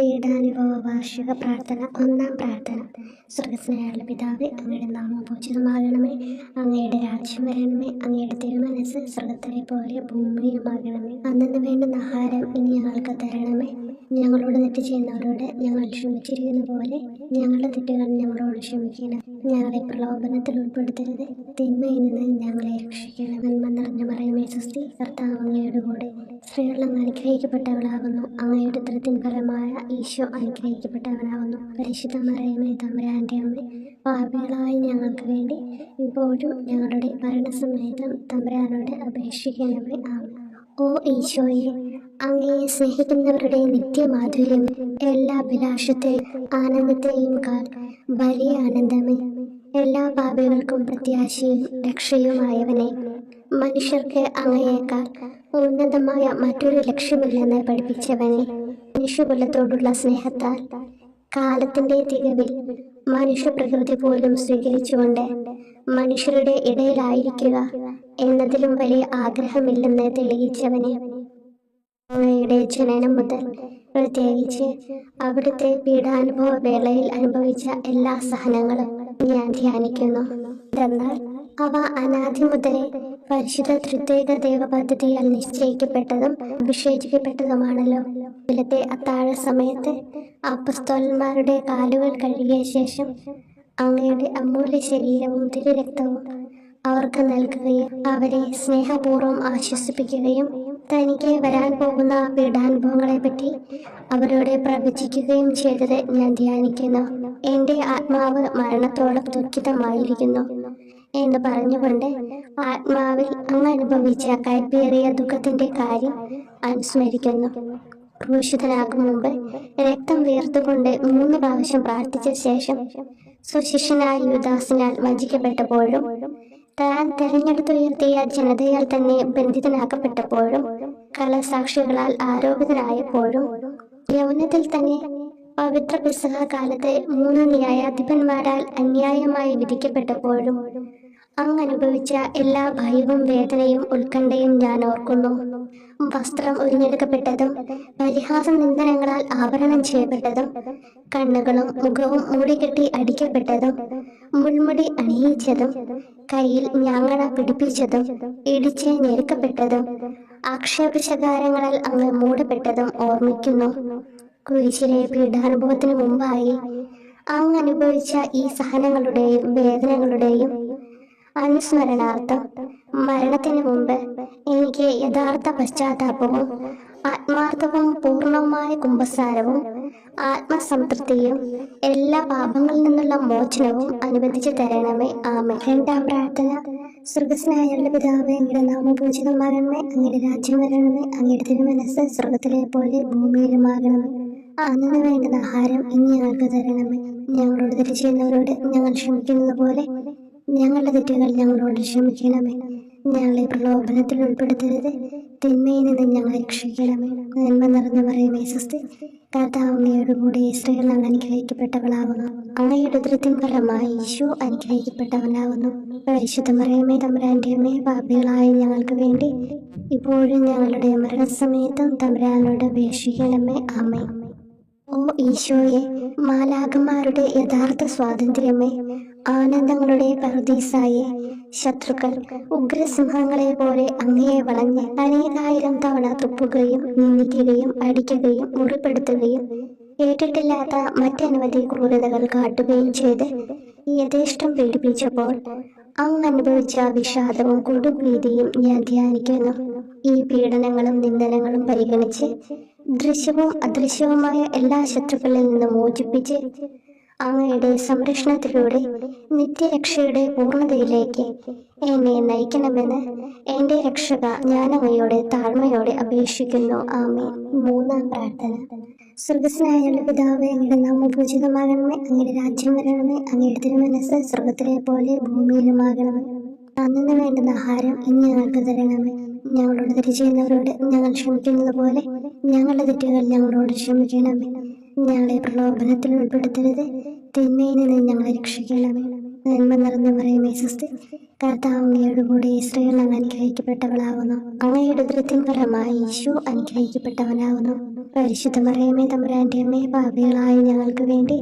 പീഡാനുഭവ വാർഷിക പ്രാർത്ഥന. ഒന്നാം പ്രാർത്ഥന. സ്വർഗ്ഗസ്ഥനായുള്ള പിതാവേ, അങ്ങയുടെ നാമം പൂജിതമാകണമേ. അങ്ങയുടെ രാജ്യം വരണമേ. അങ്ങയുടെ തിരുമനസ്സ് സ്വർഗ്ഗത്തിലെ പോലെ ഭൂമിയിലുമാകണമേ. അന്നന്ന് വേണ്ടുന്ന ആഹാരം ഇനി ഞങ്ങൾക്ക് തരണമേ. ഞങ്ങളോട് തെറ്റ് ചെയ്യുന്നവരോട് ഞങ്ങൾ ക്ഷമിച്ചിരിക്കുന്ന പോലെ ഞങ്ങളുടെ തെറ്റുകൾ ഞങ്ങളോട് ക്ഷമിക്കണം. ഞങ്ങളെ പ്രലോഭനത്തിൽ ഉൾപ്പെടുത്തരുത്, തിന്മയിൽ നിന്ന് ഞങ്ങളെ രക്ഷിക്കണം. നന്മ നിറഞ്ഞ മറിയമേ സ്വസ്തി, കർത്താവ് അങ്ങയുടെ കൂടെ സ്ത്രീകൾ അങ്ങ് അനുഗ്രഹിക്കപ്പെട്ടവളാകുന്നു. അങ്ങയുടെ ഉദരത്തിൻ ഫലമായ ഈശോ അനുഗ്രഹിക്കപ്പെട്ടവനാകുന്നു. പരിശുദ്ധ മറിയമേ തമ്പുരാന്റെ അമ്മ, പാപികളായ ഞങ്ങൾക്ക് വേണ്ടി ഇപ്പോഴും ഞങ്ങളുടെ മരണസമയത്തും തമ്പുരാനോട് അപേക്ഷിക്കണമേ. ആമേൻ. ഓ ഈശോയെ, അങ്ങയെ സ്നേഹിക്കുന്നവരുടെ നിത്യമാധുര്യം, എല്ലാ അഭിലാഷത്തെയും ആനന്ദത്തെയും കാൽ വലിയ ആനന്ദമേ. എല്ലാ പാപികൾക്കും പ്രത്യാശയും രക്ഷയുമായവനെ, മനുഷ്യർക്ക് അങ്ങയേക്കാൾ ഉന്നതമായ മറ്റൊരു ലക്ഷ്യമില്ലെന്ന് പഠിപ്പിച്ചവനെ, മനുഷ്യകുലത്തോടുള്ള സ്നേഹത്താൽ കാലത്തിന്റെ തികവിൽ മനുഷ്യപ്രകൃതി പോലും സ്വീകരിച്ചുകൊണ്ട് മനുഷ്യരുടെ ഇടയിലായിരിക്കുക എന്നതിലും വലിയ ആഗ്രഹമില്ലെന്ന് തെളിയിച്ചവനെ, അങ്ങയുടെ ജനനം മുതൽ പ്രത്യേകിച്ച് അവിടുത്തെ പീഡാനുഭവ വേളയിൽ അനുഭവിച്ച എല്ലാ സഹനങ്ങളും ഞാൻ ധ്യാനിക്കുന്നു. എന്നാൽ അവ അനാദി മുതലേ പരിശുദ്ധ ത്രിത്വൈക ദൈവ പദ്ധതിയാൽ നിശ്ചയിക്കപ്പെട്ടതും വിശേഷിക്കപ്പെട്ടതുമാണല്ലോ. ഇന്നത്തെ അത്താഴ സമയത്ത് അപ്പസ്തോലന്മാരുടെ കാലുകൾ കഴുകിയ ശേഷം അങ്ങയുടെ അമൂല്യ ശരീരവും തിരുരക്തവും അവർക്ക് നൽകുകയും അവരെ സ്നേഹപൂർവ്വം ആശ്വസിപ്പിക്കുകയും തനിക്ക് വരാൻ പോകുന്ന പീഡാനുഭവങ്ങളെ പറ്റി അവരോട് പ്രവചിക്കുകയും ചെയ്തത് ഞാൻ ധ്യാനിക്കുന്നു. എൻ്റെ ആത്മാവ് മരണത്തോളം ദുഃഖിതമായിരിക്കുന്നു എന്ന് പറഞ്ഞുകൊണ്ട് ആത്മാവിൽ അങ്ങ് അനുഭവിച്ച കൈപ്പേറിയ ദുഃഖത്തിന്റെ കാര്യം അനുസ്മരിക്കുന്നു. ക്രൂശിതനാകും മുമ്പ് രക്തം വീർത്തുകൊണ്ട് 3 പ്രാവശ്യം പ്രാർത്ഥിച്ച ശേഷം സുശിഷ്യനായ യൂദാസിനാൽ വഞ്ചിക്കപ്പെട്ടപ്പോഴും താൻ തെരഞ്ഞെടുത്തുയർത്തിയ ജനതയാൽ തന്നെ ബന്ധിതനാക്കപ്പെട്ടപ്പോഴും കള്ളസാക്ഷികളാൽ ആരോപിതനായപ്പോഴും യൗവനത്തിൽ തന്നെ പവിത്ര പെസഹ കാലത്ത് 3 ന്യായാധിപന്മാരാൽ അന്യായമായി വിധിക്കപ്പെട്ടപ്പോഴും അങ്ങ് അനുഭവിച്ച എല്ലാ ഭയവും വേദനയും ഉത്കണ്ഠയും ഞാൻ ഓർക്കുന്നു. വസ്ത്രം ഉരിഞ്ഞെടുക്കപ്പെട്ടതും പരിഹാസ നിന്ദനങ്ങളാൽ ആവരണം ചെയ്യപ്പെട്ടതും കണ്ണുകളും മുഖവും മൂടിക്കെട്ടി അടിക്കപ്പെട്ടതും മുൾമുടി അണിയിച്ചതും കയ്യിൽ ഞാങ്ങണ പിടിപ്പിച്ചതും ഇടിച്ച് ഞെരുക്കപ്പെട്ടതും ആക്ഷേപശകാരങ്ങളാൽ അങ്ങ് മൂടപ്പെട്ടതും ഓർമ്മിക്കുന്നു. കുരിശിലെ പീഡാനുഭവത്തിനു മുമ്പായി അങ്ങ് അനുഭവിച്ച ഈ സഹനങ്ങളുടെയും വേദനകളുടെയും അനുസ്മരണാർത്ഥം മരണത്തിന് മുമ്പ് എനിക്ക് യഥാർത്ഥ പശ്ചാത്താപവും ആത്മാർത്ഥവും പൂർണ്ണവുമായ കുമ്പസാരവും ആത്മസംതൃപ്തിയും എല്ലാ പാപങ്ങളിൽ നിന്നുള്ള മോചനവും അനുവദിച്ചു തരണമേ. ആമേൻ. രണ്ടാം പ്രാർത്ഥന. സ്വർഗ്ഗസ്ഥനായുള്ള പിതാവേ, അങ്ങയുടെ നാമം പൂജിതമാകണമേ. അങ്ങയുടെ രാജ്യം വരണമേ. അങ്ങയുടെ തിരുമനസ്സ് സ്വർഗ്ഗത്തിലെ പോലെ ഭൂമിയിലുമാകണമേ. അന്നു വേണ്ടുന്ന ആഹാരം ഇനി ഞങ്ങൾക്ക് തരണമേ. ഞങ്ങളോട് തെറ്റ് ചെയ്യുന്നവരോട് ഞങ്ങൾ ക്ഷമിക്കുന്നത് പോലെ ഞങ്ങളുടെ തെറ്റുകൾ ഞങ്ങളോട് ക്ഷമിക്കണമേ. ഞങ്ങളെ പ്രലോഭനത്തിൽ ഉൾപ്പെടുത്തരുത്, തിന്മയിൽ നിന്ന് ഞങ്ങളെ രക്ഷിക്കണമേ. നന്മ നിറഞ്ഞ മറിയമേ സ്വസ്തി, കർത്താവ് അങ്ങയുടെ കൂടെ സ്ത്രീകൾ അങ്ങ് അനുഗ്രഹിക്കപ്പെട്ടവളാകുന്നു. അങ്ങയുടെ ഉദരത്തിൻ ഫലമായി ഈശോ അനുഗ്രഹിക്കപ്പെട്ടവനാകുന്നു. പരിശുദ്ധ മറിയമേ തമ്പുരാന്റെ അമ്മേ, പാപികളായ ഞങ്ങൾക്ക് വേണ്ടി ഇപ്പോഴും ഞങ്ങളുടെ മരണസമയത്തും തമ്പുരാനോട് അപേക്ഷിക്കണമേ. ആമേൻ. ഓ ഈശോയെ, മാലാഖമാരുടെ യഥാർത്ഥ സ്വാതന്ത്ര്യമേ, ആനന്ദങ്ങളുടെ പറുദീസായെ, ശത്രുക്കൾ ഉഗ്രസിംഹങ്ങളെ പോലെ അങ്ങയെ വളഞ്ഞ് അനേകായിരം തവണ തുപ്പുകയും നിന്ദിക്കുകയും അടിക്കുകയും മുറിപ്പെടുത്തുകയും കേട്ടിട്ടില്ലാത്ത മറ്റനവധി ക്രൂരതകൾ കാട്ടുകയും ചെയ്ത് യഥേഷ്ടം പീഡിപ്പിച്ചപ്പോൾ അങ്ങ് അനുഭവിച്ച വിഷാദവും കൊടുഭീതിയും ഞാൻ ധ്യാനിക്കുന്നു. ഈ പീഡനങ്ങളും നിന്ദനങ്ങളും പരിഗണിച്ച് ദൃശ്യവും അദൃശ്യവുമായ എല്ലാ ശത്രുക്കളിൽ നിന്ന് മോചിപ്പിച്ച് അങ്ങയുടെ സംരക്ഷണത്തിലൂടെ നിത്യരക്ഷയുടെ പൂർണ്ണതയിലേക്ക് എന്നെ നയിക്കണമെന്ന് എൻ്റെ രക്ഷക ഞാൻ അങ്ങയോട് താഴ്മയോടെ അപേക്ഷിക്കുന്നു. ആമേൻ. മൂന്നാം പ്രാർത്ഥന. സ്വർഗ്ഗസ്ഥനായുള്ള പിതാവേ, അങ്ങയുടെ നാമം പൂജിതമാകണമേ. അങ്ങയുടെ രാജ്യം വരണമേ. അങ്ങയുടെ തിരുമനസ്സ് സ്വർഗ്ഗത്തിലെ പോലെ ഭൂമിയിലുമാകണമേ. അന്നു വേണ്ടുന്ന ആഹാരം ഇനി ഞങ്ങൾക്ക് തരണമേ. ഞങ്ങളോട് തെറ്റ് ചെയ്യുന്നവരോട് ഞങ്ങൾ ക്ഷമിക്കുന്നത് പോലെ ഞങ്ങളുടെ തെറ്റുകൾ ഞങ്ങളോട് ക്ഷമിക്കണമേ. ഞങ്ങളെ പ്രലോഭനത്തിൽ ഉൾപ്പെടുത്തരുത്, തിന്മയിൽ നിന്ന് ഞങ്ങളെ രക്ഷിക്കണമേ. നന്മ നിറഞ്ഞ മറിയമേ സ്വസ്തി, കർത്താവ് അങ്ങയുടെ കൂടെ സ്ത്രീകൾ അങ്ങ് അനുഗ്രഹിക്കപ്പെട്ടവളാകുന്നു. അങ്ങയുടെ ഉദരത്തിൻ ഫലമായി ഈശോ അനുഗ്രഹിക്കപ്പെട്ടവനാകുന്നു. പരിശുദ്ധ മറിയമേ, തമ്പുരാന്റെ അമ്മേ, പാപികളായ ഞങ്ങൾക്ക് വേണ്ടി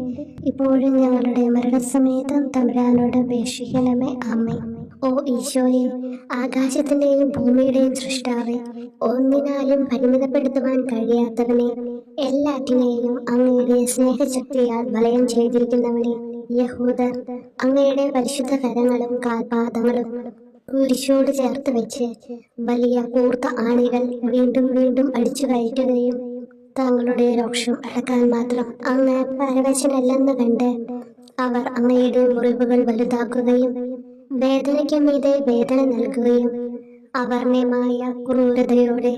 ഇപ്പോഴും ഞങ്ങളുടെ മരണസമയത്തും തമ്പുരാനോട് അപേക്ഷിക്കണമേ. ആമേൻ. ഓ ഈശോയെ, ആകാശത്തിന്റെയും ഭൂമിയുടെയും സൃഷ്ടാവേ, ഒന്നിനാലും പരിമിതപ്പെടുത്തുവാൻ കഴിയാത്തവനെ, എല്ലാറ്റിനെയും അങ്ങയുടെ സ്നേഹശക്തിയാൽ വലയം ചെയ്തിരിക്കുന്നവനെ, യഹൂദർ അങ്ങയുടെ പരിശുദ്ധ കരങ്ങളും കാൽപാദങ്ങളും കുരിശോട് ചേർത്ത് വെച്ച് വലിയ കൂർത്ത ആണികൾ വീണ്ടും വീണ്ടും അടിച്ചു കയറ്റുകയും തങ്ങളുടെ രോക്ഷം അടക്കാൻ മാത്രം അങ്ങ് പരവശനല്ലെന്ന് കണ്ട് അവർ അങ്ങയുടെ മുറിവുകൾ വലുതാക്കുകയും വേദനയ്ക്ക് മീതെ വേദന നൽകുകയും അവർണ്ണമായ ക്രൂരതയോടെ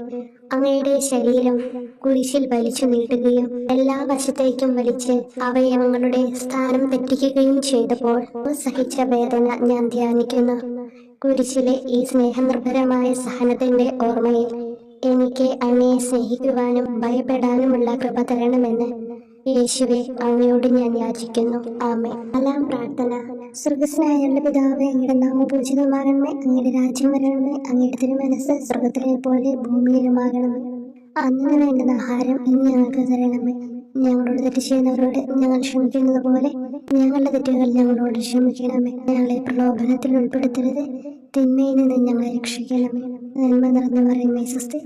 അങ്ങയുടെ ശരീരം കുരിശിൽ വലിച്ചു നീട്ടുകയും എല്ലാ വശത്തേക്കും വലിച്ച് അവയവങ്ങളുടെ സ്ഥാനം തെറ്റിക്കുകയും ചെയ്തപ്പോൾ സഹിച്ച വേദന ഞാൻ ധ്യാനിക്കുന്നു. കുരിശിലെ ഈ സ്നേഹനിർഭരമായ സഹനത്തിന്റെ ഓർമ്മയിൽ എനിക്ക് അങ്ങയെ സ്നേഹിക്കുവാനും ഭയപ്പെടാനുമുള്ള കൃപ തരണമെന്ന് യേശുവെ അങ്ങയോട് ഞാൻ യാചിക്കുന്നു. ആമേൻ. നാലാം പ്രാർത്ഥന. സ്വർഗ്ഗസ്ഥനായ പിതാവേ, അങ്ങയുടെ നാമം പൂജിതമാകണമേ. അങ്ങയുടെ രാജ്യം വരണമേ. അങ്ങയുടെ തിരുമനസ്സ് സ്വർഗ്ഗത്തിലെ പോലെ ഭൂമിയിലുമാകണമേ. അന്നു വേണ്ടുന്ന ആഹാരം ഇന്ന് ഞങ്ങൾക്ക് തരണമേ. ഞങ്ങളോട് തെറ്റ് ചെയ്യുന്നവരോട് ഞങ്ങൾ ക്ഷമിക്കുന്നത് പോലെ ഞങ്ങളുടെ തെറ്റുകൾ ഞങ്ങളോട് ക്ഷമിക്കണമേ. ഞങ്ങളെ പ്രലോഭനത്തിൽ ഉൾപ്പെടുത്തരുത്, തിന്മയിൽ നിന്ന് ഞങ്ങളെ രക്ഷിക്കണമേ. നന്മ നിറഞ്ഞ മറിയമേ, സ്വസ്തി.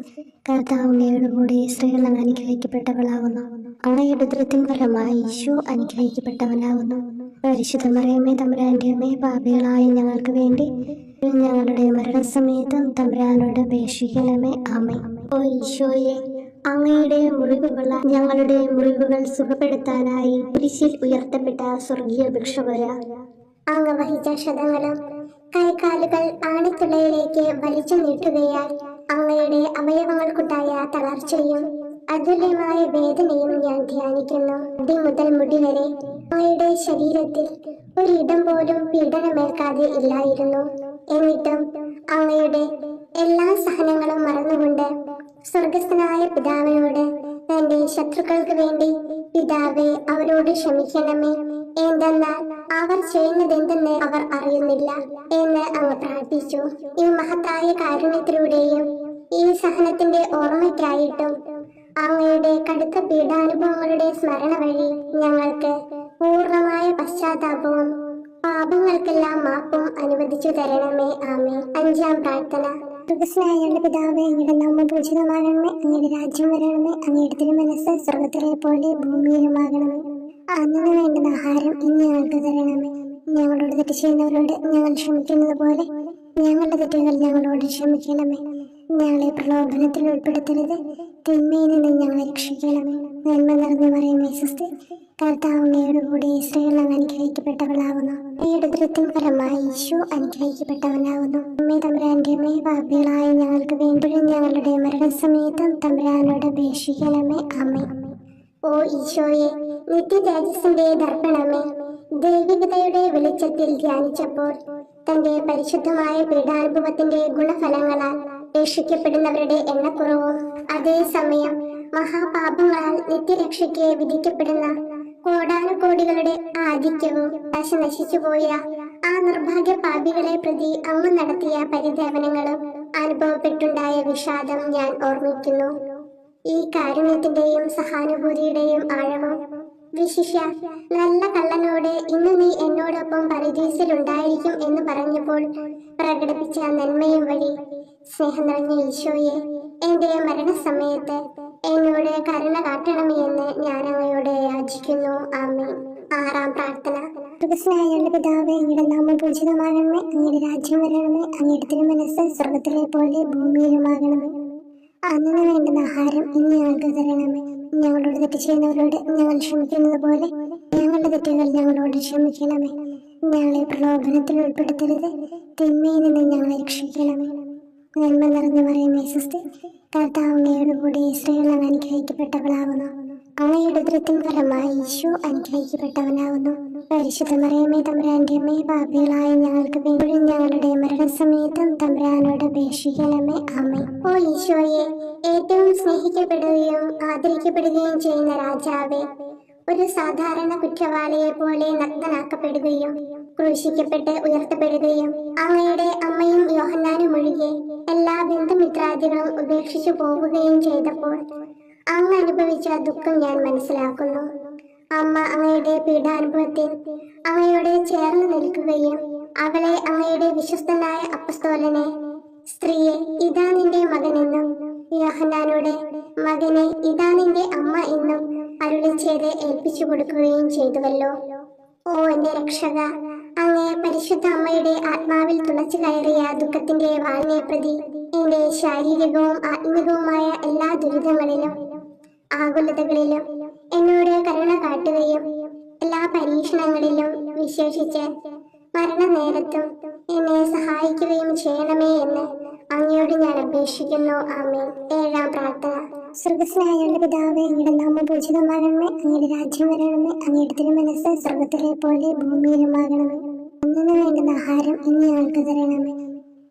കർത്താവ് അങ്ങയുടെ കൂടെ സ്ത്രീകൾ അങ്ങ് അനുഗ്രഹിക്കപ്പെട്ടവളാകുന്നു. അങ്ങയുടെ ഉദരത്തിൻ ഫലമായി ഈശോ അനുഗ്രഹിക്കപ്പെട്ടവനാകുന്നു. പരിശുദ്ധ മറിയമേ, തമ്പുരാന്റെ അമ്മേ, പാപികളായ ഞങ്ങൾക്ക് വേണ്ടി ഞങ്ങളുടെ മരണസമയത്തും തമ്പുരാനോട് അപേക്ഷിക്കണമേ. ആമേൻ. ഓ ഈശോയെ, അങ്ങയുടെ മുറിവുകൾ ഞങ്ങളുടെ മുറിവുകൾ സുഖപ്പെടുത്താനായി കുരിശിൽ ഉയർത്തപ്പെട്ട സ്വർഗീയ ഭിക്ഷുവര, അങ്ങ് വഹിച്ച ക്ഷതങ്ങളും കൈകാലുകൾ ആണിത്തുളയിലേക്ക് വലിച്ചു നീട്ടുകയാൽ അങ്ങയുടെ അവയവങ്ങൾക്കുണ്ടായ തളർച്ചയും അതുല്യമായ വേദനയും ഞാൻ ധ്യാനിക്കുന്നു. അടി മുതൽ മുടി വരെ അങ്ങയുടെ ശരീരത്തിൽ ഒരിടം പോലും പീഡനമേൽക്കാതെ ഇല്ലായിരുന്നു. എന്നിട്ടും അങ്ങയുടെ എല്ലാ സഹനങ്ങളും മറന്നുകൊണ്ട് സ്വർഗസ്ഥനായ പിതാവിനോട് തന്റെ ശത്രുക്കൾക്ക് വേണ്ടി പിതാവേ അവരോട് ക്ഷമിക്കണമേ, എന്തെന്നാൽ അവർ ചെയ്യുന്നതെന്തെന്ന് അവർ അറിയുന്നില്ല എന്ന് അങ്ങ് പ്രാർത്ഥിച്ചു. ഈ മഹത്തായ കാരുണ്യത്തിലൂടെയും ഈ സഹനത്തിന്റെ ഓർമ്മയ്ക്കായിട്ടും അങ്ങയുടെ കടുത്ത പീഡാനുഭവങ്ങളുടെ സ്മരണ വഴി ഞങ്ങൾക്ക് പൂർണ്ണമായ പശ്ചാത്താപവും പാപങ്ങൾക്കെല്ലാം മാപ്പും അനുവദിച്ചു തരണമേ. ആമേൻ. അഞ്ചാം പ്രാർത്ഥന. സ്വർഗ്ഗസ്ഥനായ പിതാവേ, അങ്ങയുടെ നാമം പൂജിതമാകണമേ. അങ്ങയുടെ രാജ്യം വരണമേ. അങ്ങയുടെ തിരുമനസ്സ് സ്വർഗ്ഗത്തിലെ പോലെ ഭൂമിയിലുമാകണമേ. അന്നു വേണ്ടുന്ന ആഹാരം ഇന്ന് ഞങ്ങൾക്ക് തരണമേ. ഞങ്ങളോട് തെറ്റ് ചെയ്യുന്നവരോട് ഞങ്ങൾ ക്ഷമിക്കുന്നത് പോലെ ഞങ്ങളുടെ തെറ്റുകൾ ഞങ്ങളോട് ക്ഷമിക്കണമേ. ഞങ്ങളെ പ്രലോഭനത്തിൽ ഉൾപ്പെടുത്തരുത്, തിന്മയിൽ നിന്ന് ഞങ്ങളെ രക്ഷിക്കണമേ. നന്മ നിറഞ്ഞ മറിയമേ, സ്വസ്തി. കർത്താവ് അങ്ങയുടെ കൂടെ സ്ത്രീകൾ അങ്ങ് അനുഗ്രഹിക്കപ്പെട്ടവളാകുന്നു. അങ്ങയുടെ ഉദരത്തിൻ ഫലമായി ഈശോ അനുഗ്രഹിക്കപ്പെട്ടവനാകുന്നു. അമ്മേ, തമ്പുരാന്റെ അമ്മേ, പാപികളായ ഞങ്ങൾക്ക് വേണ്ടി ഞങ്ങളുടെ മരണസമയത്തും തമ്പുരാനോട് അപേക്ഷിക്കണമേ. ആമേൻ. ഓ ഈശോയെ, നിത്യ തേജസ്സിന്റെ ദർപ്പണമേ, ദൈവികതയുടെ വെളിച്ചത്തിൽ ധ്യാനിച്ചപ്പോൾ തന്റെ പരിശുദ്ധമായ പീഡാനുഭവത്തിന്റെ ഗുണഫലങ്ങളാൽ രക്ഷിക്കപ്പെടുന്നവരുടെ എണ്ണക്കുറവും അതേസമയം മഹാപാപങ്ങളാൽ നിത്യരക്ഷയ്ക്ക് വിധിക്കപ്പെടുന്ന കോടാനുകോടികളുടെ ആധിക്യവും നശിച്ചുപോയ ആ നിർഭാഗ്യ പാപികളെ പ്രതി അങ്ങ് നടത്തിയ പരിദേവനങ്ങളും അനുഭവപ്പെട്ടുണ്ടായ വിഷാദം ഞാൻ ഓർമ്മിക്കുന്നു. ഈ കാരുണ്യത്തിന്റെയും സഹാനുഭൂതിയുടെയും ആഴവും വിശിഷ്യ നല്ല കള്ളനോട് ഇന്ന് നീ എന്നോടൊപ്പം പരദീസിലുണ്ടായിരിക്കും എന്ന് പറഞ്ഞപ്പോൾ പ്രകടിപ്പിച്ച നന്മയും വഴി സ്നേഹം നിറഞ്ഞ ഈശോയെ, എന്റെ മരണസമയത്ത് എന്നോട് കരുണ കാട്ടണമേ എന്ന് ഞാൻ അങ്ങയോട് യാചിക്കുന്നു. ആമേൻ. ആറാം പ്രാർത്ഥന. സ്വർഗ്ഗസ്ഥനായ പിതാവേ, അങ്ങയുടെ നാമം പൂജിതമാകണമേ. അങ്ങയുടെ രാജ്യം വരണമേ. അങ്ങയുടെ തിരുമനസ്സ് സ്വർഗ്ഗത്തിലെ പോലെ ഭൂമിയിലുമാകണമേ. അന്നു വേണ്ടുന്ന ആഹാരം ഇന്ന് ഞങ്ങൾക്ക് തരണമേ. ഞങ്ങളോട് തെറ്റ് ചെയ്യുന്നവരോട് ഞങ്ങൾ ക്ഷമിക്കുന്നത് പോലെ ഞങ്ങളുടെ തെറ്റുകൾ ഞങ്ങളോട് ക്ഷമിക്കണമേ. ഞങ്ങളെ പ്രലോഭനത്തിൽ ഉൾപ്പെടുത്തരുത്, തിന്മയിൽ നിന്ന് ഞങ്ങളെ രക്ഷിക്കണമേ. നന്മ നിറഞ്ഞ മറിയമേ, സ്വസ്തി. കർത്താവ് അങ്ങയുടെ കൂടെ സ്ത്രീകൾ അങ്ങ് അനുഗ്രഹിക്കപ്പെട്ടവളാകുന്നു. അങ്ങയുടെ ഉദരത്തിൻ ഫലമായി ഈശോ അനുഗ്രഹിക്കപ്പെട്ടവനാകുന്നു. പരിശുദ്ധ മറിയമേ, തമ്പുരാന്റെ അമ്മേ, പാപികളായ ഞങ്ങൾക്ക് വേണ്ടി ഞങ്ങളുടെ മരണസമയത്തും തമ്പുരാനോട് അപേക്ഷിക്കണമേ. ആമേൻ. ഓ ഈശോയെ, ഏറ്റവും സ്നേഹിക്കപ്പെടുകയും ആദരിക്കപ്പെടുകയും ചെയ്യുന്ന രാജാവേ, ഒരു സാധാരണ കുറ്റവാളിയെ പോലെ നഗ്നനാക്കപ്പെടുകയും ക്രൂശിക്കപ്പെട്ട് ഉയർത്തപ്പെടുകയും അങ്ങയുടെ അമ്മയും യോഹന്നാനും ഒഴികെ എല്ലാ ബന്ധുമിത്രാദികളും ഉപേക്ഷിച്ചു പോവുകയും ചെയ്തപ്പോൾ അങ്ങ് അനുഭവിച്ച ദുഃഖം ഞാൻ മനസ്സിലാക്കുന്നു. അമ്മ അങ്ങയുടെ പീഡാനുഭവത്തിൽ അങ്ങയോട് ചേർന്ന് നിൽക്കുകയും അവളെ അങ്ങയുടെ വിശ്വസ്തനായ അപ്പസ്തോലനെ, സ്ത്രീയെ ഇതാ നിന്റെ മകനെന്നും യോഹന്നാനോട് മകനെ ഇതാ നിന്റെ അമ്മ എന്നും അരുളി ചെയ്ത് ഏൽപ്പിച്ചു കൊടുക്കുകയും ചെയ്തുവല്ലോ. ഓ എന്റെ രക്ഷക, അങ്ങേ പരിശുദ്ധ അമ്മയുടെ ആത്മാവിൽ തുളച്ചു കയറിയ ദുഃഖത്തിന്റെ വാളിനെ പ്രതി എന്റെ ശാരീരികവും ആത്മികവുമായ എല്ലാ ദുരിതങ്ങളിലും ആകുലതകളിലും എന്നോട് കരുണ കാട്ടുകയും എല്ലാ പരീക്ഷണങ്ങളിലും വിശേഷിച്ച് മരണനേരത്തും എന്നെ സഹായിക്കുകയും ചെയ്യണമേ എന്ന് അങ്ങയോട് ഞാൻ അപേക്ഷിക്കുന്നു. ആമേൻ. 7-ാം പ്രാർത്ഥന. സ്വർഗ്ഗസ്ഥനായ പിതാവേ, അങ്ങയുടെ നാമം പൂജിതമാകണമേ, അങ്ങയുടെ രാജ്യം വരണമേ, അങ്ങയുടെ തിരുമനസ്സ് സ്വർഗത്തിലെ പോലെ ഭൂമിയിലുമാകണമേ. അന്നു വേണ്ടുന്ന ആഹാരം ഇന്ന് ഞങ്ങൾക്ക് തരണമേ.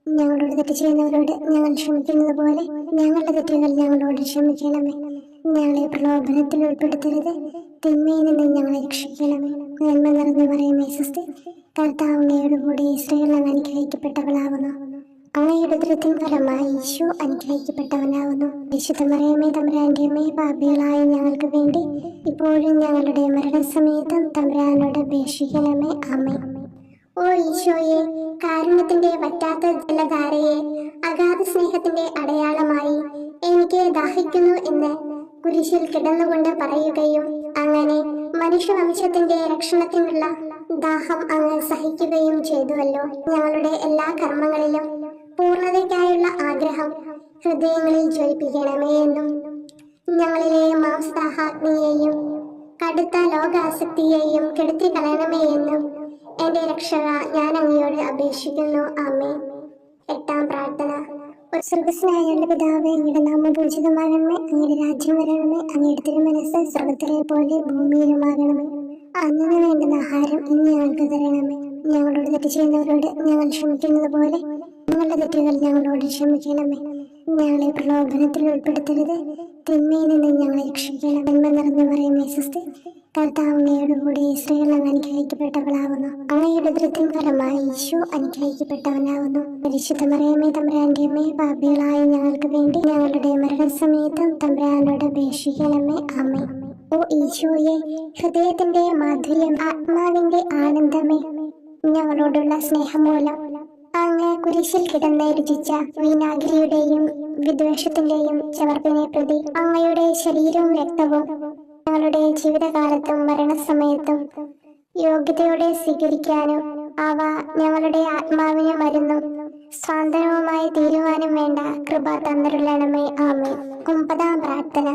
ഞങ്ങളോട് തെറ്റ് ചെയ്യുന്നവരോട് ഞങ്ങൾ ക്ഷമിക്കുന്നത് പോലെ ഞങ്ങളുടെ തെറ്റുകൾ ഞങ്ങളോട് ക്ഷമിക്കണമേ. ഞങ്ങളെ പ്രലോഭനത്തിൽ ഉൾപ്പെടുത്തരുത്, തിന്മയിൽ നിന്ന് ഞങ്ങളെ രക്ഷിക്കണമേ. നന്മ നിറഞ്ഞു പറയുമേ സ്വസ്തി, കർത്താവ് അങ്ങയോട് കൂടി സ്ത്രീകൾ അങ്ങ് അനുഗ്രഹിക്കപ്പെട്ടവളാകുന്നു. അങ്ങയുടെ ഉദരത്തിൻ ഫലമായി ഈശോ അനുഗ്രഹിക്കപ്പെട്ടവനാകുന്നു. വിശുദ്ധ മറിയമേ തമ്പുരാന്റെ അമ്മേ, പാപികളായ ഞങ്ങൾക്ക് വേണ്ടി ഇപ്പോഴും ഞങ്ങളുടെ മരണസമയത്തും തമ്പുരാനോട് അപേക്ഷിക്കണമേ. ആമേൻ. ഓ ഈശോയെ, കാരുണ്യത്തിന്റെ വറ്റാത്ത ജലധാരയെ, അഗാധ സ്നേഹത്തിന്റെ അടയാളമായി എനിക്ക് ദാഹിക്കുന്നു എന്ന് കുരിശിൽ കിടന്നുകൊണ്ട് പറയുകയും അങ്ങനെ മനുഷ്യവംശത്തിന്റെ രക്ഷണത്തിനുള്ള ദാഹം അങ്ങ് സഹിക്കുകയും ചെയ്തുവല്ലോ. ഞങ്ങളുടെ എല്ലാ കർമ്മങ്ങളിലും പൂർണ്ണതയ്ക്കായുള്ള ആഗ്രഹം ഹൃദയങ്ങളിൽ ജ്വലിപ്പിക്കണമേ എന്നും ഞങ്ങളിലെ മാംസദാഹാഗ്നിയെയും കടുത്ത ലോകാസക്തിയെയും കെടുത്തി കളയണമേ എന്നും എന്റെ രക്ഷക ഞാൻ അങ്ങയോട് അപേക്ഷിക്കുന്നു. ആമേൻ. 8-ാം പ്രാർത്ഥന. സ്വർഗ്ഗസ്ഥനായ പിതാവേ, അങ്ങയുടെ നാമം പൂജിതമാകണമേ, അങ്ങയുടെ രാജ്യം വരണമേ, അങ്ങയുടെ തിരുമനസ്സ് സ്വർഗത്തിലെ പോലെ ഭൂമിയിലുമാകണമേ. അന്നു വേണ്ടുന്ന ആഹാരം ഇന്ന് ഞങ്ങൾക്ക് തരണമേ. ഞങ്ങളോട് തെറ്റ് ചെയ്യുന്നവരോട് ഞങ്ങൾ ക്ഷമിക്കുന്നത് പോലെ ഞങ്ങളുടെ തെറ്റുകൾ ഞങ്ങളോട് ക്ഷമിക്കണമേ. ഞങ്ങളെ പ്രലോഭനത്തിൽ ഉൾപ്പെടുത്തരുത്, തിന്മയിൽ നിന്ന് ഞങ്ങളെ രക്ഷിക്കണം. നന്മ നിറഞ്ഞു പറയുമേ സ്വസ്തി, കർത്താവ് അങ്ങയോട് കൂടി സ്ത്രീകൾ അങ്ങ് അനുഗ്രഹിക്കപ്പെട്ടവളാകുന്നു. അങ്ങയുടെ ഉദരത്തിൻ ഫലമായി ഈശോ അനുഗ്രഹിക്കപ്പെട്ടവനാകുന്നു. പരിശുദ്ധ മറിയമേ തമ്പുരാന്റെ അമ്മേ, പാപികളായ ഞങ്ങൾക്ക് വേണ്ടി ഞങ്ങളുടെ മരണസമയത്തും തമ്പുരാനോട് അപേക്ഷിക്കണമേ. ആമേൻ. ഓ ഈശോയെ, ഹൃദയത്തിന്റെ മാധുര്യം, ആത്മാവിന്റെ ആനന്ദമേ, ഞങ്ങളോടുള്ള സ്നേഹം മൂലം അങ്ങ് കുരിശിൽ കിടന്ന് രുചിച്ച വിനാഗിരിയുടെയും വിദ്വേഷത്തിന്റെയും ചവർപ്പിനെ പ്രതി അങ്ങയുടെ ശരീരവും രക്തവും ഞങ്ങളുടെ ജീവിതകാലത്തും മരണസമയത്തും യോഗ്യതയോടെ സ്വീകരിക്കാനും അവ ഞങ്ങളുടെ ആത്മാവിന് മരുന്നും സ്വാതന്ത്ര്യവുമായി തീരുവാനും വേണ്ട കൃപ തന്നിരുളണമേ. ആമേൻ. 9-ാം പ്രാർത്ഥന.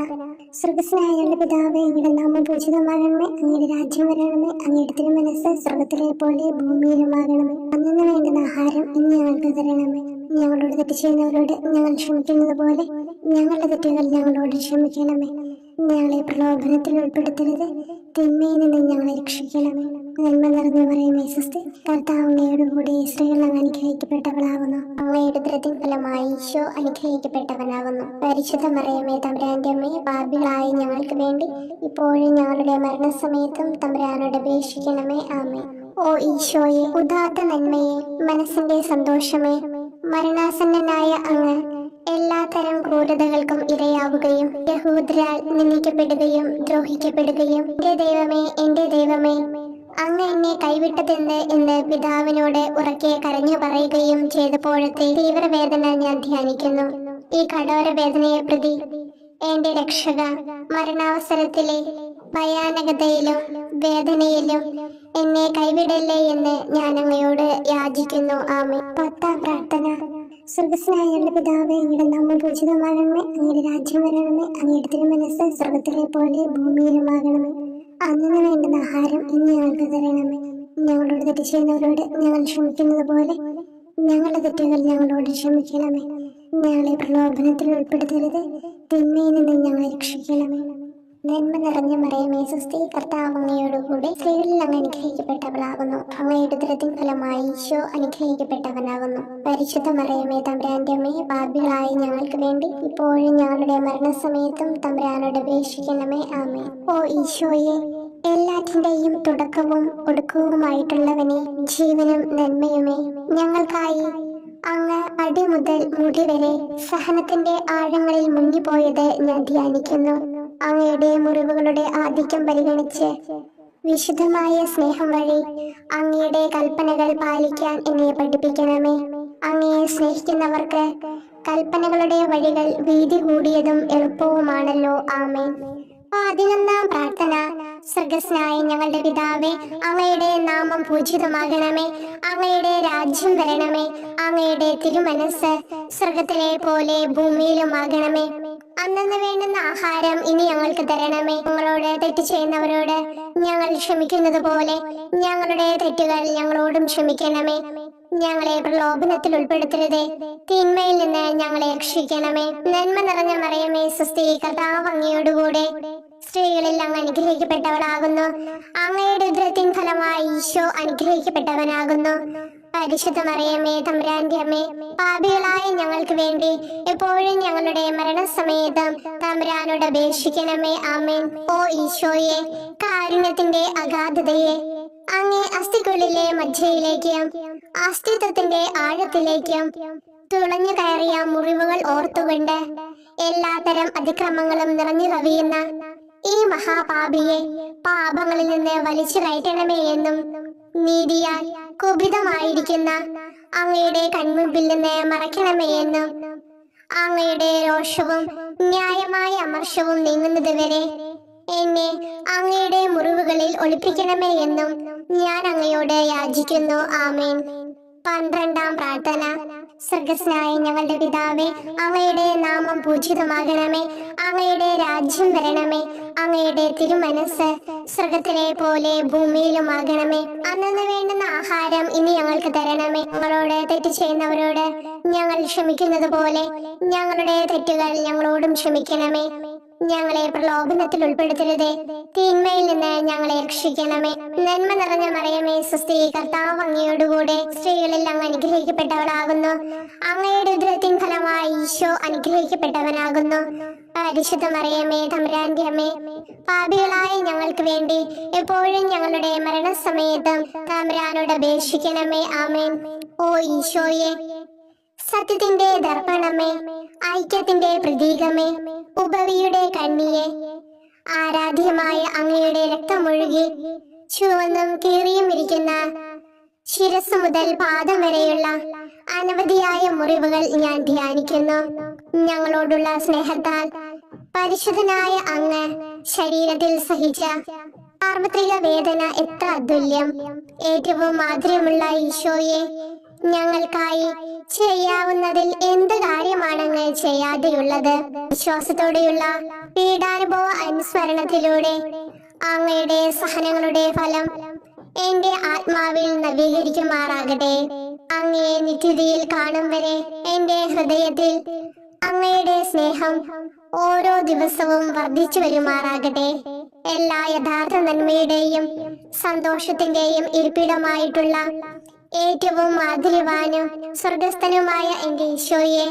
സ്വർഗ്ഗസ്ഥനായ പിതാവേ, അങ്ങയുടെ നാമം പൂജിതമാകണമേ, അങ്ങയുടെ രാജ്യം വരണമേ, അങ്ങയുടെ തിരുമനസ്സ് സ്വർഗത്തിലെ പോലെ ഭൂമിയിലുമാകണമേ. അന്നു വേണ്ടുന്ന ആഹാരം ഇന്ന് ഞങ്ങൾക്ക് തരണമേ. ഞങ്ങളോട് തെറ്റ് ചെയ്യുന്നവരോട് ഞങ്ങൾ ക്ഷമിക്കുന്നത് പോലെ ഞങ്ങളുടെ തെറ്റുകൾ ഞങ്ങളോട് ക്ഷമിക്കണമേ. ഞങ്ങളെ പ്രലോഭനത്തിൽ ഉൾപ്പെടുത്തരുത്, തിന്മയിൽ നിന്ന് ഞങ്ങളെ രക്ഷിക്കണമേ. നന്മ നിറഞ്ഞു പറയുമേ സ്വസ്തി, കർത്താവ് അങ്ങയോട് കൂടി സ്ത്രീകൾ അങ്ങ് അനുഗ്രഹിക്കപ്പെട്ടവളാകുന്നു. അങ്ങയുടെ ഉദരത്തിൻ ഫലമായി ഈശോ അനുഗ്രഹിക്കപ്പെട്ടവനാകുന്നു. പരിശുദ്ധ മറിയമേ തമ്പുരാന്റെ അമ്മേ, പാപികളായ ഞങ്ങൾക്ക് വേണ്ടി ഇപ്പോഴും ഞങ്ങളുടെ മരണസമയത്തും തമ്പുരാനോട് അപേക്ഷിക്കണമേ. ആമേൻ. ഓ ഈശോയെ, ഉദാത്ത നന്മയെ, മനസ്സിന്റെ സന്തോഷമേ, മരണാസന്നനായ അങ്ങ് എല്ലാത്തരം ക്രൂരതകൾക്കും ഇരയാവുകയും യഹൂദരാൽ നിന്ദിക്കപ്പെടുകയും ദ്രോഹിക്കപ്പെടുകയും എന്റെ ദൈവമേ അങ്ങ് എന്നെ കൈവിട്ടതെന്ത് എന്ന് പിതാവിനോട് ഉറക്കെ കരഞ്ഞു പറയുകയും ചെയ്തപ്പോഴത്തെ തീവ്രവേദന ഞാൻ ധ്യാനിക്കുന്നു. ഈ കഠോര വേദനയെ പ്രതി എന്റെ രക്ഷക, മരണാവസരത്തിലെ ഭയാനകതയിലും വേദനയിലും എന്നെ കൈവിടല്ലേ എന്ന് ഞാൻ അങ്ങയോട് യാചിക്കുന്നു. ആമേൻ. 10-ാം പ്രാർത്ഥന. സ്വർഗ്ഗസ്ഥനായ പിതാവേ, അങ്ങയുടെ നാമം പൂജിതമാകണമേ, അങ്ങയുടെ രാജ്യം വരണമേ, അങ്ങയുടെ തിരുമനസ്സ് സ്വർഗത്തിലെ പോലെ ഭൂമിയിലുമാകണമേ. അന്നു വേണ്ടുന്ന ആഹാരം ഇന്ന് ഞങ്ങൾക്ക് തരണമേ. ഞങ്ങളോട് തെറ്റ് ചെയ്യുന്നവരോട് ഞങ്ങൾ ക്ഷമിക്കുന്നത് പോലെ ഞങ്ങളുടെ തെറ്റുകൾ ഞങ്ങളോട് ക്ഷമിക്കണമേ. ഞങ്ങളെ പ്രലോഭനത്തിൽ ഉൾപ്പെടുത്തരുത്, തിന്മയിൽ നിന്ന് ഞങ്ങളെ രക്ഷിക്കണമേ. നന്മ നിറഞ്ഞ മറിയമേ സ്വസ്തി, കർത്താവ് അങ്ങയോടുകൂടി സ്ത്രീകളിൽ അങ്ങ് അനുഗ്രഹിക്കപ്പെട്ടവളാകുന്നു. അങ്ങയുടെ ഉദരത്തിൻ ഫലമായി ഈശോ അനുഗ്രഹിക്കപ്പെട്ടവനാകുന്നു. പരിശുദ്ധ മറിയമേ തമ്പുരാന്റെ അമ്മേ, പാപികളായ ഞങ്ങൾക്ക് വേണ്ടി ഇപ്പോഴും ഞങ്ങളുടെ മരണസമയത്തും തമ്പുരാനോട് അപേക്ഷിക്കണമേ. ആമേൻ. ഓ ഈശോയെ, എല്ലാറ്റിന്റെയും തുടക്കവും ഒടുക്കവുമായിട്ടുള്ളവനെ, ജീവനും നന്മയുമേ, ഞങ്ങൾക്കായി അങ്ങ് അടിമുതൽ മുടി വരെ സഹനത്തിന്റെ ആഴങ്ങളിൽ മുങ്ങിപ്പോയത് ഞാൻ ധ്യാനിക്കുന്നു. അങ്ങയുടെ മുറിവുകളുടെ ആധിക്യം പരിഗണിച്ച് വിശുദ്ധമായ സ്നേഹം വഴി അങ്ങയുടെ കൽപ്പനകൾ പാലിക്കാൻ എന്നെ പഠിപ്പിക്കണമേ. അങ്ങയെ സ്നേഹിക്കുന്നവർക്ക് കൽപ്പനകളുടെ വഴികൾ വീതി കൂടിയതും എളുപ്പവുമാണല്ലോ. ആമേൻ. 11-ാം പ്രാർത്ഥന. സ്വർഗ്ഗസ്ഥനായ ഞങ്ങളുടെ പിതാവേ, അങ്ങയുടെ നാമം പൂജിതമാകണമേ. അങ്ങയുടെ രാജ്യം വരണമേ. അങ്ങയുടെ തിരുമനസ് സ്വർഗത്തിലെ പോലെ ഭൂമിയിലുമാകണമേ. അന്നന്ന് വേണ്ടുന്ന ആഹാരം ഇനി ഞങ്ങൾക്ക് തരണമേ. ഞങ്ങളോട് തെറ്റ് ചെയ്യുന്നവരോട് ഞങ്ങൾ ക്ഷമിക്കുന്നത് പോലെ ഞങ്ങളുടെ തെറ്റുകൾ ഞങ്ങളോടും ക്ഷമിക്കണമേ. ഞങ്ങളെ പ്രലോഭനത്തിൽ ഉൾപ്പെടുത്തരുതേ, തിന്മയിൽ നിന്ന് ഞങ്ങളെ രക്ഷിക്കണമേ. നന്മ നിറഞ്ഞ മറിയമേ, സ്വസ്തി, കർത്താവ് അങ്ങയോടുകൂടെ സ്ത്രീകളിൽ അങ്ങ് അനുഗ്രഹിക്കപ്പെട്ടവളാകുന്നു. അങ്ങയുടെ ഉദരത്തിൻ ഫലമായി ഈശോ അനുഗ്രഹിക്കപ്പെട്ടവനാകുന്നു. പരിശുദ്ധ മറിയമേ, തമ്പുരാന്റെ അമ്മേ, പാപികളായ ഞങ്ങൾക്ക് വേണ്ടി എപ്പോഴും ഞങ്ങളുടെ മരണസമയത്തും തമ്പുരാനോട് അപേക്ഷിക്കണമേ. ആമേൻ. ഓ ഈശോയെ, കാരുണ്യത്തിന്റെ അഗാധതയെ, അങ്ങേ അസ്ഥിക്കുള്ളിലെ മജ്ജയിലേക്കും അസ്തിത്വത്തിന്റെ ആഴത്തിലേക്കും തുളഞ്ഞു കയറിയ മുറിവുകൾ ഓർത്തുകൊണ്ട് എല്ലാത്തരം അതിക്രമങ്ങളും നിറഞ്ഞു കവിയുന്ന ഈ മഹാപാപിയെ പാപങ്ങളിൽ നിന്ന് വലിച്ചു കയറ്റണമേ എന്നും, നീതിയാൽ കുപിതമായിരിക്കുന്ന അങ്ങയുടെ കൺമുമ്പിൽ നിന്ന് മറയ്ക്കണമേ എന്നും, അങ്ങയുടെ രോഷവും ന്യായമായ അമർഷവും നീങ്ങുന്നത് വരെ എന്നെ അങ്ങയുടെ മുറിവുകളിൽ ഒളിപ്പിക്കണമേ എന്നും ഞാൻ അങ്ങയോട് യാചിക്കുന്നു. ആമേൻ. 12-ാം പ്രാർത്ഥന. സ്വർഗ്ഗസ്ഥനായ ഞങ്ങളുടെ പിതാവേ, അങ്ങയുടെ നാമം പൂജിതമാകണമേ. അങ്ങയുടെ രാജ്യം വരണമേ. അങ്ങയുടെ തിരുമനസ് സ്വർഗത്തിലെ പോലെ ഭൂമിയിലുമാകണമേ. അന്നന്ന് വേണ്ടുന്ന ആഹാരം ഇനി ഞങ്ങൾക്ക് തരണമേ. ഞങ്ങളോട് തെറ്റ് ചെയ്യുന്നവരോട് ഞങ്ങൾ ക്ഷമിക്കുന്നത് പോലെ ഞങ്ങളുടെ തെറ്റുകൾ ഞങ്ങളോടും ക്ഷമിക്കണമേ. ഞങ്ങളെ പ്രലോഭനത്തിൽ ഉൾപ്പെടുത്തരുതേ, തിന്മയിൽ നിന്ന് ഞങ്ങളെ രക്ഷിക്കണമേ. നന്മ നിറഞ്ഞ മറിയമേ, സ്വസ്തി, കർത്താവ് അങ്ങയോടുകൂടെ സ്ത്രീകളിൽ അങ്ങ് അനുഗ്രഹിക്കപ്പെട്ടവളാകുന്നു. അങ്ങയുടെ ഉദരത്തിൻ ഫലമായി ഈശോ അനുഗ്രഹിക്കപ്പെട്ടവനാകുന്നു. പരിശുദ്ധ മറിയമേ, തമ്പുരാന്റെ അമ്മേ, പാപികളായ ഞങ്ങൾക്ക് വേണ്ടി എപ്പോഴും ഞങ്ങളുടെ മരണസമയത്തും തമ്പുരാനോട് അപേക്ഷിക്കണമേ. ആമേൻ. ഓ ഈശോയെ, സത്യത്തിന്റെ ദർപ്പണമേ, ഐക്യത്തിന്റെ പ്രതീകമേ, ഉപവിയുടെ കണ്ണിയെ, ആരാധ്യമായ അങ്ങയുടെ രക്തമൊഴുകി ചുവന്നും കീറിയും ഇരിക്കുന്ന ശിരസ് മുതൽ പാദം വരെയുള്ള അനവധിയായ മുറിവുകൾ ഞാൻ ധ്യാനിക്കുന്നു. ഞങ്ങളോടുള്ള സ്നേഹത്താൽ പരിശുദ്ധനായ അങ്ങ് ശരീരത്തിൽ സഹിച്ച സാർവത്രിക വേദന എത്ര അതുല്യം. ഏറ്റവും മാധുര്യമുള്ള ഈശോയെ, ഞങ്ങൾക്കായി ചെയ്യാവുന്നതിൽ എന്ത് കാര്യമാണങ്ങ് ചെയ്യാതെയുള്ളത്? വിശ്വാസത്തോടെയുള്ള പീഡാനുഭവ അനുസ്മരണത്തിലൂടെ അങ്ങയുടെ സഹനങ്ങളുടെ ഫലം എന്റെ ആത്മാവിൽ നവീകരിക്കുമാറാകട്ടെ. അങ്ങയെ നിത്യതയിൽ കാണും വരെ എന്റെ ഹൃദയത്തിൽ അങ്ങയുടെ സ്നേഹം ഓരോ ദിവസവും വർദ്ധിച്ചു വരുമാറാകട്ടെ. എല്ലാ യഥാർത്ഥ നന്മയുടെയും സന്തോഷത്തിന്റെയും ഇരിപ്പിടമായിട്ടുള്ള ഏറ്റവും മാധുര്യവാനും സ്വർഗസ്ഥനുമായ എന്റെ ഈശോയെ,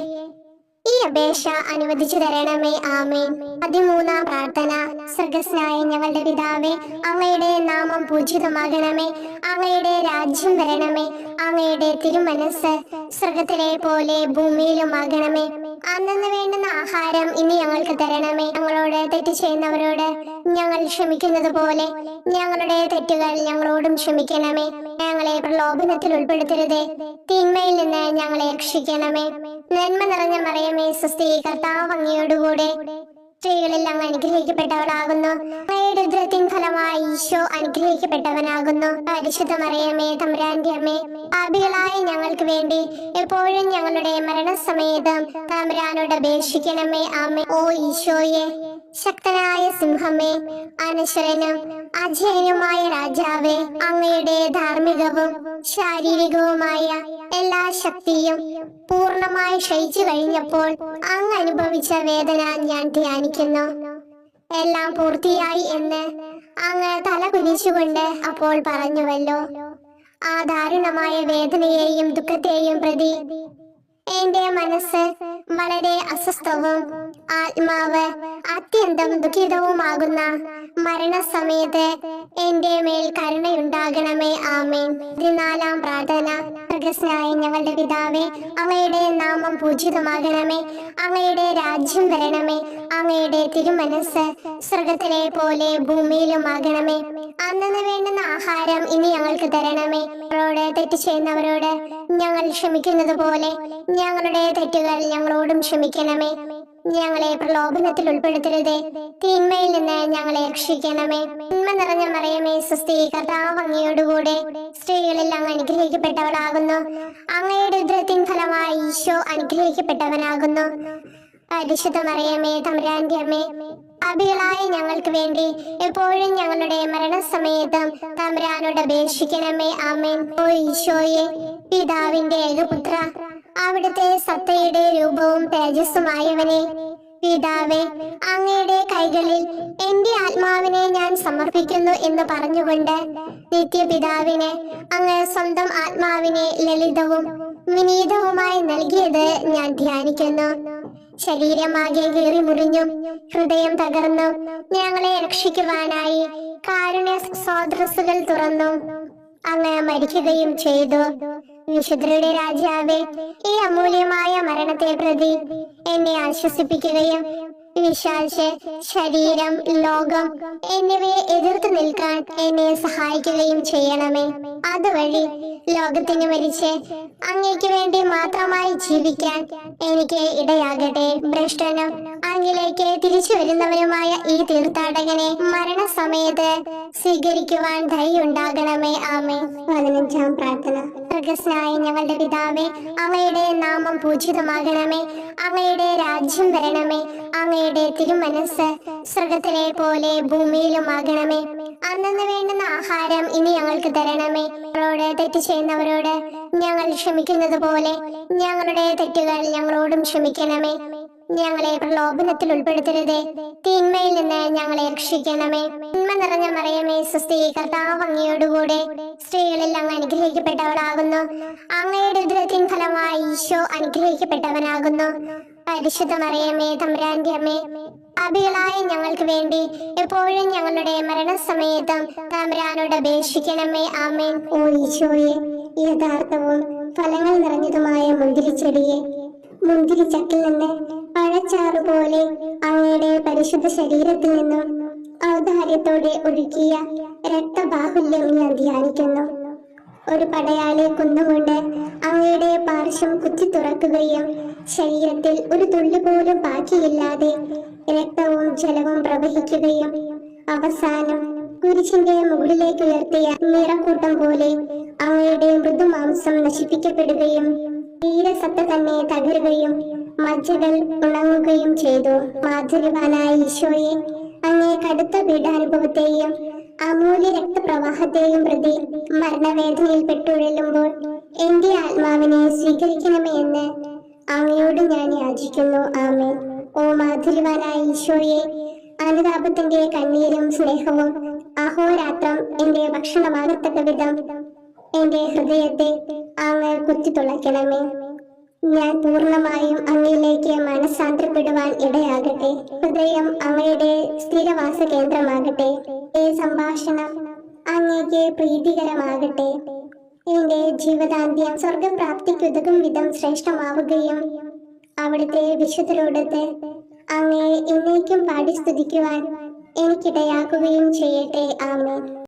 ഈ അപേക്ഷ അനുവദിച്ചു തരണമേ. ആമേൻ. 13-ാം പ്രാർത്ഥന. സ്വർഗ്ഗസ്ഥനായ ഞങ്ങളുടെ പിതാവേ, അങ്ങയുടെ നാമം പൂജിതമാകണമേ. അങ്ങയുടെ രാജ്യം വരണമേ. അങ്ങയുടെ തിരുമനസ് സ്വർഗത്തിലെ പോലെ ഭൂമിയിലുമാകണമേ. അന്നന്ന് വേണ്ടുന്ന ആഹാരം ഇനി ഞങ്ങൾക്ക് തരണമേ. ഞങ്ങളോട് തെറ്റ് ചെയ്യുന്നവരോട് ഞങ്ങൾ ക്ഷമിക്കുന്നത് പോലെ ഞങ്ങളുടെ തെറ്റുകൾ ഞങ്ങളോടും ക്ഷമിക്കണമേ. ഞങ്ങളെ പ്രലോഭനത്തിൽ ഉൾപ്പെടുത്തരുതേ, തിന്മയിൽ നിന്ന് ഞങ്ങളെ രക്ഷിക്കണമേ. നന്മ നിറഞ്ഞ മറിയമേ, സ്വസ്തി, കർത്താവ് അങ്ങയോടുകൂടെ സ്ത്രീകളിൽ അങ്ങ് അനുഗ്രഹിക്കപ്പെട്ടവളാകുന്നു. അങ്ങയുടെ ഉദരത്തിൻ ഫലമായി ഈശോ അനുഗ്രഹിക്കപ്പെട്ടവനാകുന്നു. പരിശുദ്ധ മറിയമേ, തമ്പുരാന്റെ അമ്മേ, പാപികളായ ഞങ്ങൾക്ക് വേണ്ടി എപ്പോഴും ഞങ്ങളുടെ മരണസമയത്തും തമ്പുരാനോട് അപേക്ഷിക്കണമേ. ആമേൻ. ഓ ഈശോയെ, ശക്തനായ സിംഹമേ, അനശ്വരനും അജയനുമായ രാജാവേ, അങ്ങയുടെ ധാർമ്മികവും ശാരീരികവുമായ എല്ലാ ശക്തിയും പൂർണ്ണമായി ക്ഷയിച്ചു കഴിഞ്ഞപ്പോൾ അങ്ങ് അനുഭവിച്ച വേദന ഞാൻ ധ്യാനിക്കുന്നു. എല്ലാം പൂർത്തിയായി എന്ന് അങ്ങ് തല കുനിച്ചുകൊണ്ട് അപ്പോൾ പറഞ്ഞുവല്ലോ. ആ ദാരുണമായ വേദനയെയും ദുഃഖത്തെയും പ്രതി എന്റെ മനസ്സ് വളരെ അസ്വസ്ഥവും ആത്മാവ് അത്യന്തം ദുഃഖിതവുമാകുന്ന മരണസമയത്ത് എന്റെ മേൽ കരുണയുണ്ടാകണമേ. ആമേൻ. 14-ാം പ്രാർത്ഥന. സ്വർഗ്ഗസ്ഥനായ ഞങ്ങളുടെ പിതാവേ, അങ്ങയുടെ നാമം പൂജിതമാകണമേ. അങ്ങയുടെ രാജ്യം വരണമേ. അങ്ങയുടെ തിരുമനസ് സ്വർഗത്തിലെ പോലെ ഭൂമിയിലുമാകണമേ. അന്നന്ന് വേണ്ടുന്ന ആഹാരം ഇനി ഞങ്ങൾക്ക് തരണമേ. ഞങ്ങളോട് തെറ്റ് ചെയ്യുന്നവരോട് ഞങ്ങൾ ക്ഷമിക്കുന്നത് പോലെ ഞങ്ങളുടെ തെറ്റുകൾ ഞങ്ങളോടും ക്ഷമിക്കണമേ. ഞങ്ങളെ പ്രലോഭനത്തിൽ ഉൾപ്പെടുത്തരുതേ, തിന്മയിൽ നിന്ന് ഞങ്ങളെ രക്ഷിക്കണമേ. നന്മ നിറഞ്ഞ മറിയമേ, സ്വസ്തി, കർത്താവ് അങ്ങയോടുകൂടെ സ്ത്രീകളിൽ അങ്ങ് അനുഗ്രഹിക്കപ്പെട്ടവളാകുന്നു. അങ്ങയുടെ ഉദരത്തിൻ ഫലമായി ഈശോ അനുഗ്രഹിക്കപ്പെട്ടവനാകുന്നു. പരിശുദ്ധ മറിയമേ, തമ്പുരാന്റെ അമ്മേ, പാപികളായ ഞങ്ങൾക്ക് വേണ്ടി എപ്പോഴും ഞങ്ങളുടെ മരണസമയത്തും തമ്പുരാനോട് അപേക്ഷിക്കണമേ. ആമേൻ. ഓ ഈശോയെ, പിതാവിന്റെ ഏകപുത്ര, അവിടുത്തെ സത്തയുടെ രൂപവും തേജസ്സുമായവനെ, പിതാവേ, അങ്ങയുടെ കൈകളിൽ എന്റെ ആത്മാവിനെ ഞാൻ സമർപ്പിക്കുന്നു എന്ന് പറഞ്ഞുകൊണ്ട് നിത്യപിതാവിന് അങ്ങ് സ്വന്തം ആത്മാവിനെ ലളിതവും വിനീതവുമായി നൽകിയത് ഞാൻ ധ്യാനിക്കുന്നു. ശരീരമാകെ കീറി മുറിഞ്ഞും ഹൃദയം തകർന്നും ഞങ്ങളെ രക്ഷിക്കുവാനായി കാരുണ്യ സ്രോതസ്സുകൾ തുറന്നു അങ്ങ് മരിക്കുകയും ചെയ്തു. വിശുദ്ധരുടെ രാജാവേ, ഈ അമൂല്യമായ മരണത്തെ പ്രതി എന്നെ ആശ്വസിപ്പിക്കുകയും വിശ്വാസ ശരീരം, ലോകം എന്നിവയെ എതിർത്ത് നിൽക്കാൻ എന്നെ സഹായിക്കുകയും ചെയ്യണമേ. അതുവഴി ലോകത്തിന് മരിച്ച് അങ്ങയ്ക്ക് വേണ്ടി മാത്രമായി ജീവിക്കാൻ എനിക്ക് ഇടയാകട്ടെ. ഭ്രഷ്ടനും അങ്ങിലേക്ക് തിരിച്ചു വരുന്നവരുമായ ഈ തീർത്ഥാടകനെ മരണസമയത്ത് സ്വീകരിക്കുവാൻ ധൈര്യമുണ്ടാകണമേ. ആമേൻ. 15-ാം പ്രാർത്ഥന. സ്വർഗ്ഗസ്ഥനായ ഞങ്ങളുടെ പിതാവേ, അങ്ങയുടെ നാമം പൂജിതമാകണമേ. അങ്ങയുടെ രാജ്യം വരണമേ. അങ്ങയുടെ തിരുമനസ് സ്വർഗത്തിലെ പോലെ ഭൂമിയിലുമാകണമേ. അന്നന്ന് വേണ്ടുന്ന ആഹാരം ഇനി ഞങ്ങൾക്ക് തരണമേ. ഞങ്ങളോട് തെറ്റ് ചെയ്യുന്നവരോട് ഞങ്ങൾ ക്ഷമിക്കുന്നത് പോലെ ഞങ്ങളുടെ തെറ്റുകൾ ഞങ്ങളോടും ക്ഷമിക്കണമേ. ഞങ്ങളെ പ്രലോഭനത്തിൽ ഉൾപ്പെടുത്തരുതേ, തിന്മയിൽ നിന്ന് ഞങ്ങളെ രക്ഷിക്കണമേ. നന്മ നിറഞ്ഞ മറിയമേ, സ്വസ്തി, കർത്താവ് അങ്ങയോടുകൂടെ സ്ത്രീകളിൽ അങ്ങ് അനുഗ്രഹിക്കപ്പെട്ടവളാകുന്നു. അങ്ങയുടെ ഉദരത്തിൻ ഫലമായി ഈശോ അനുഗ്രഹിക്കപ്പെട്ടവനാകുന്നു. പരിശുദ്ധ മറിയമേ, തമ്പുരാന്റെ അമ്മേ, പാപികളായ ഞങ്ങൾക്ക് വേണ്ടി എപ്പോഴും ഞങ്ങളുടെ മരണസമയത്തും തമ്പുരാനോട് അപേക്ഷിക്കണമേ. ആമേൻ. ഓ ഈശോയെ, യഥാർത്ഥവും ഫലങ്ങൾ നിറഞ്ഞതുമായ മുന്തിരിച്ചെടിയെ, മുന്തിരിച്ചക്കിൽ നിന്ന് പഴച്ചാറ് പോലെ അങ്ങയുടെ പരിശുദ്ധ ശരീരത്തിൽ നിന്നും ഔദാര്യത്തോടെ ഒഴുകിയ രക്തബാഹുല്യം ഞാൻ ധ്യാനിക്കുന്നു. ഒരു പടയാളി കുന്നുകൊണ്ട് അങ്ങയുടെ പാർശ്വം കുത്തി തുറക്കുകയും ശരീരത്തിൽ ഒരു തുള്ളി പോലും ബാക്കിയില്ലാതെ രക്തവും ജലവും പ്രവഹിക്കുകയും അവസാനം കുരിശിന്റെ മുകളിലേക്ക് ഉയർത്തിയ നിറക്കൂട്ടം പോലെ അങ്ങയുടെ മൃദുമാംസം നശിപ്പിക്കപ്പെടുകയും തീരസത്ത തന്നെ തകരുകയും മജ്ജകൾ ഉണങ്ങുകയും ചെയ്തു. മാധുര്യവാനായ ഈശോയെ, അങ്ങേ കടുത്ത പീഡാനുഭവത്തെയും അമൂല്യ രക്തപ്രവാഹത്തെയും പ്രതി മരണവേദനയിൽ പെട്ടുഴലുമ്പോൾ എന്റെ ആത്മാവിനെ സ്വീകരിക്കണമേ എന്ന് അങ്ങയോട് ഞാൻ യാചിക്കുന്നു. ആമേൻ. ഓ മാധുര്യവാനായ ഈശോയെ, അനുതാപത്തിന്റെ കണ്ണീരും സ്നേഹവും അഹോരാത്രം എന്റെ ഭക്ഷണമാകത്തക്ക വിധം എന്റെ ഹൃദയത്തെ അങ്ങ് കുത്തിത്തുളയ്ക്കണമേ. ഞാൻ പൂർണ്ണമായും അങ്ങയിലേക്ക് മനസ്സാന്തരപ്പെടുവാൻ ഇടയാകട്ടെ. ഹൃദയം അങ്ങയുടെ സ്ഥിരവാസ കേന്ദ്രമാകട്ടെ. ഈ സംഭാഷണം അങ്ങേക്ക് പ്രീതികരമാകട്ടെ. എന്റെ ജീവിതാന്ത്യം സ്വർഗപ്രാപ്തിക്കുതകും വിധം ശ്രേഷ്ഠമാവുകയും അവിടുത്തെ വിശുദ്ധരോടത്ത് അങ്ങയെ എന്നേക്കും പാടി സ്തുതിക്കുവാൻ എനിക്കിടയാക്കുകയും ചെയ്യട്ടെ. ആമേൻ.